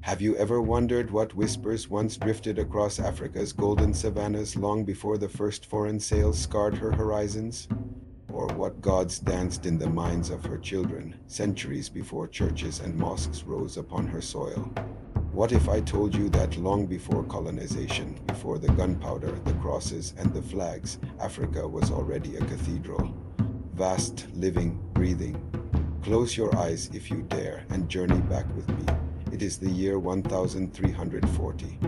Have you ever wondered what whispers once drifted across Africa's golden savannas long before the first foreign sails scarred her horizons? Or what gods danced in the minds of her children centuries before churches and mosques rose upon her soil? What if I told you that long before colonization, before the gunpowder, the crosses, and the flags, Africa was already a cathedral? Vast, living, breathing. Close your eyes if you dare and journey back with me. It is the year 1340.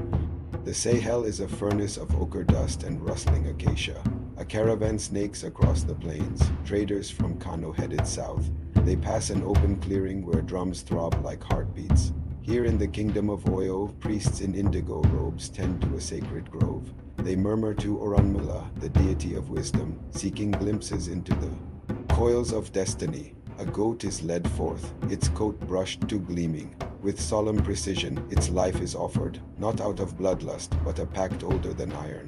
The Sahel is a furnace of ochre dust and rustling acacia. A caravan snakes across the plains, traders from Kano headed south. They pass an open clearing where drums throb like heartbeats. Here in the kingdom of Oyo, priests in indigo robes tend to a sacred grove. They murmur to Orunmila, the deity of wisdom, seeking glimpses into the coils of destiny. A goat is led forth, its coat brushed to gleaming. With solemn precision, its life is offered, not out of bloodlust, but a pact older than iron.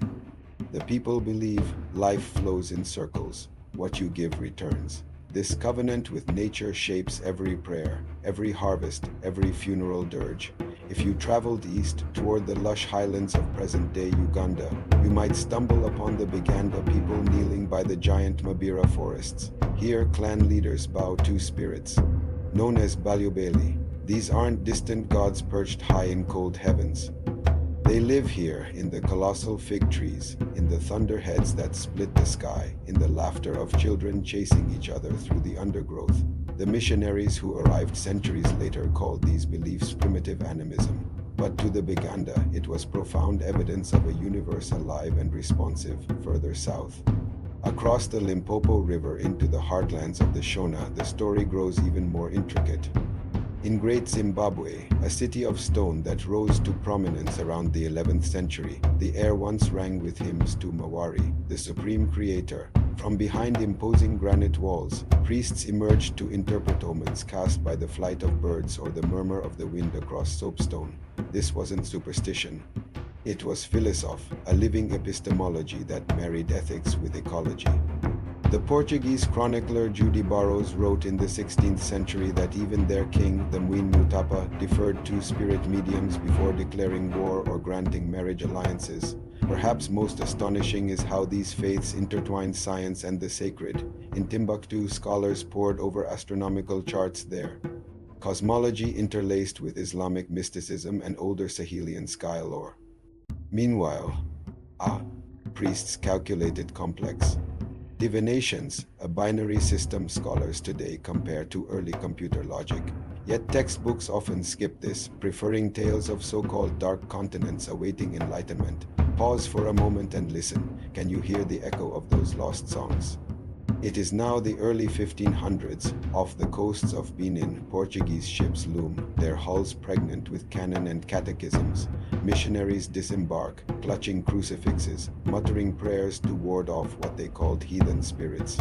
The people believe life flows in circles. What you give returns. This covenant with nature shapes every prayer, every harvest, every funeral dirge. If you traveled east toward the lush highlands of present-day Uganda, you might stumble upon the Baganda people kneeling by the giant Mabira forests. Here, clan leaders bow to spirits, known as Balubeli. These aren't distant gods perched high in cold heavens. They live here in the colossal fig trees, in the thunderheads that split the sky, in the laughter of children chasing each other through the undergrowth. The missionaries who arrived centuries later called these beliefs primitive animism. But to the Baganda, it was profound evidence of a universe alive and responsive further south. Across the Limpopo River into the heartlands of the Shona, the story grows even more intricate. In Great Zimbabwe, a city of stone that rose to prominence around the 11th century, the air once rang with hymns to Mwari, the supreme creator. From behind imposing granite walls, priests emerged to interpret omens cast by the flight of birds or the murmur of the wind across soapstone. This wasn't superstition. It was philosophy, a living epistemology that married ethics with ecology. The Portuguese chronicler Judy Barros wrote in the 16th century that even their king, the Mwin Mutapa, deferred to spirit mediums before declaring war or granting marriage alliances. Perhaps most astonishing is how these faiths intertwined science and the sacred. In Timbuktu, scholars pored over astronomical charts there. Cosmology interlaced with Islamic mysticism and older Sahelian sky lore. Meanwhile, priests calculated complex divinations, a binary system scholars today compare to early computer logic. Yet textbooks often skip this, preferring tales of so-called dark continents awaiting enlightenment. Pause for a moment and listen. Can you hear the echo of those lost songs? It is now the early 1500s. Off the coasts of Benin, Portuguese ships loom, their hulls pregnant with cannon and catechisms. Missionaries disembark, clutching crucifixes, muttering prayers to ward off what they called heathen spirits.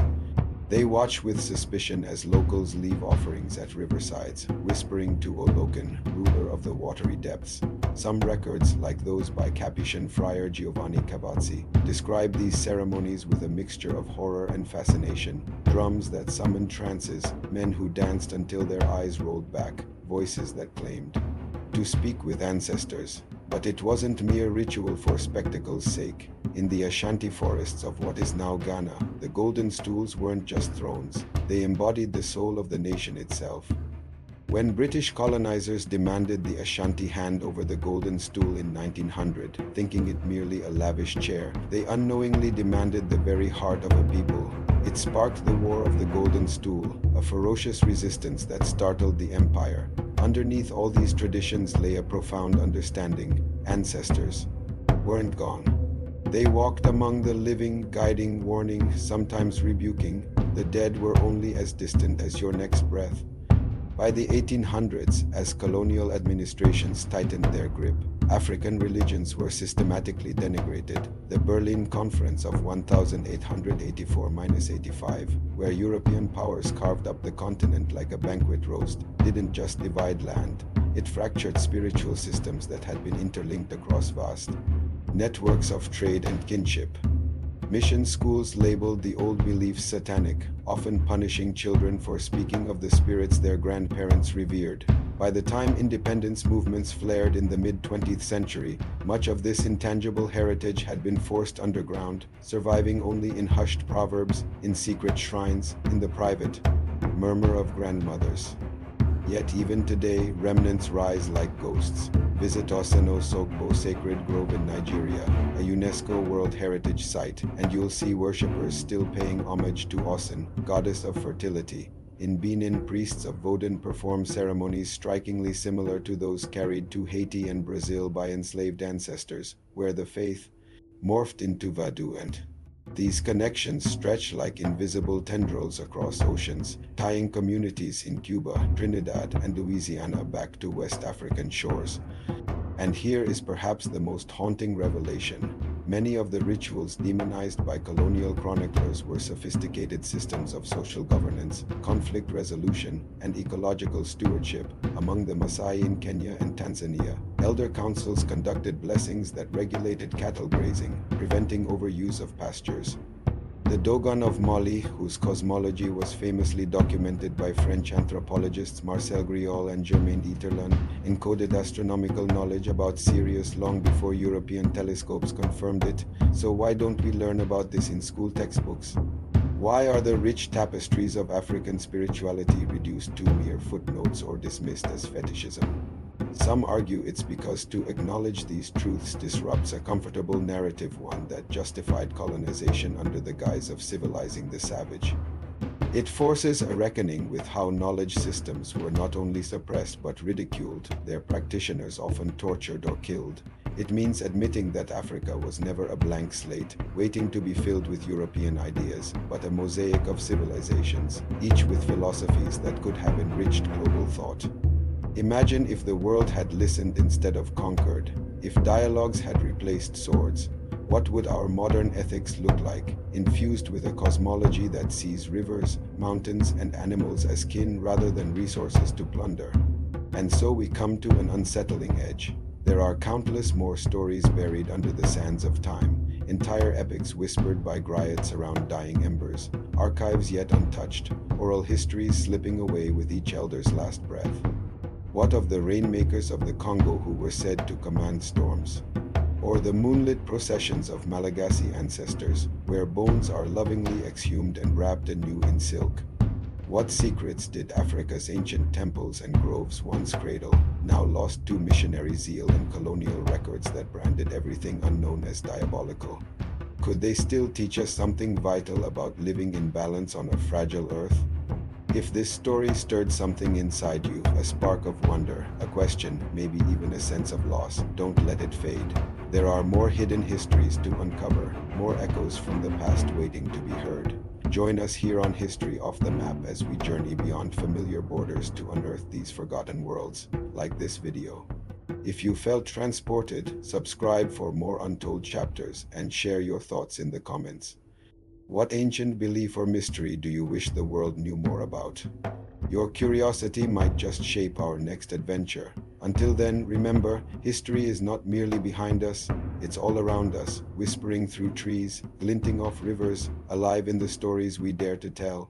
They watch with suspicion as locals leave offerings at riversides, whispering to Olokan, ruler of the watery depths. Some records, like those by Capuchin friar Giovanni Cavazzi, describe these ceremonies with a mixture of horror and fascination. Drums that summoned trances, men who danced until their eyes rolled back, voices that claimed to speak with ancestors. But it wasn't mere ritual for spectacle's sake. In the Ashanti forests of what is now Ghana, the Golden Stools weren't just thrones. They embodied the soul of the nation itself. When British colonizers demanded the Ashanti hand over the Golden Stool in 1900, thinking it merely a lavish chair, they unknowingly demanded the very heart of a people. It sparked the War of the Golden Stool, a ferocious resistance that startled the empire. Underneath all these traditions lay a profound understanding. Ancestors weren't gone. They walked among the living, guiding, warning, sometimes rebuking. The dead were only as distant as your next breath. By the 1800s, as colonial administrations tightened their grip, African religions were systematically denigrated. The Berlin Conference of 1884-85, where European powers carved up the continent like a banquet roast, didn't just divide land. It fractured spiritual systems that had been interlinked across vast networks of trade and kinship. Mission schools labeled the old beliefs satanic, often punishing children for speaking of the spirits their grandparents revered. By the time independence movements flared in the mid-20th century, much of this intangible heritage had been forced underground, surviving only in hushed proverbs, in secret shrines, in the private murmur of grandmothers. Yet even today, remnants rise like ghosts. Visit Oseno Sogbo Sacred Grove in Nigeria, a UNESCO World Heritage Site, and you'll see worshippers still paying homage to Osun, goddess of fertility. In Benin, priests of Vodun perform ceremonies strikingly similar to those carried to Haiti and Brazil by enslaved ancestors, where the faith morphed into Vodun, and these connections stretch like invisible tendrils across oceans, tying communities in Cuba, Trinidad, and Louisiana back to West African shores. And here is perhaps the most haunting revelation. Many of the rituals demonized by colonial chroniclers were sophisticated systems of social governance, conflict resolution, and ecological stewardship. Among the Maasai in Kenya and Tanzania, elder councils conducted blessings that regulated cattle grazing, preventing overuse of pastures. The Dogon of Mali, whose cosmology was famously documented by French anthropologists Marcel Griol and Germain Iterlin, encoded astronomical knowledge about Sirius long before European telescopes confirmed it. So why don't we learn about this in school textbooks? Why are the rich tapestries of African spirituality reduced to mere footnotes or dismissed as fetishism? Some argue it's because to acknowledge these truths disrupts a comfortable narrative, one that justified colonization under the guise of civilizing the savage. It forces a reckoning with how knowledge systems were not only suppressed but ridiculed, their practitioners often tortured or killed. It means admitting that Africa was never a blank slate, waiting to be filled with European ideas, but a mosaic of civilizations, each with philosophies that could have enriched global thought. Imagine if the world had listened instead of conquered, if dialogues had replaced swords. What would our modern ethics look like, infused with a cosmology that sees rivers, mountains, and animals as kin rather than resources to plunder? And so we come to an unsettling edge. There are countless more stories buried under the sands of time, entire epics whispered by griots around dying embers, archives yet untouched, oral histories slipping away with each elder's last breath. What of the rainmakers of the Congo who were said to command storms? Or the moonlit processions of Malagasy ancestors, where bones are lovingly exhumed and wrapped anew in silk? What secrets did Africa's ancient temples and groves once cradle, now lost to missionary zeal and colonial records that branded everything unknown as diabolical? Could they still teach us something vital about living in balance on a fragile earth? If this story stirred something inside you, a spark of wonder, a question, maybe even a sense of loss, don't let it fade. There are more hidden histories to uncover, more echoes from the past waiting to be heard. Join us here on History Off the Map as we journey beyond familiar borders to unearth these forgotten worlds. Like this video. If you felt transported, subscribe for more untold chapters and share your thoughts in the comments. What ancient belief or mystery do you wish the world knew more about? Your curiosity might just shape our next adventure. Until then, remember, history is not merely behind us, it's all around us, whispering through trees, glinting off rivers, alive in the stories we dare to tell.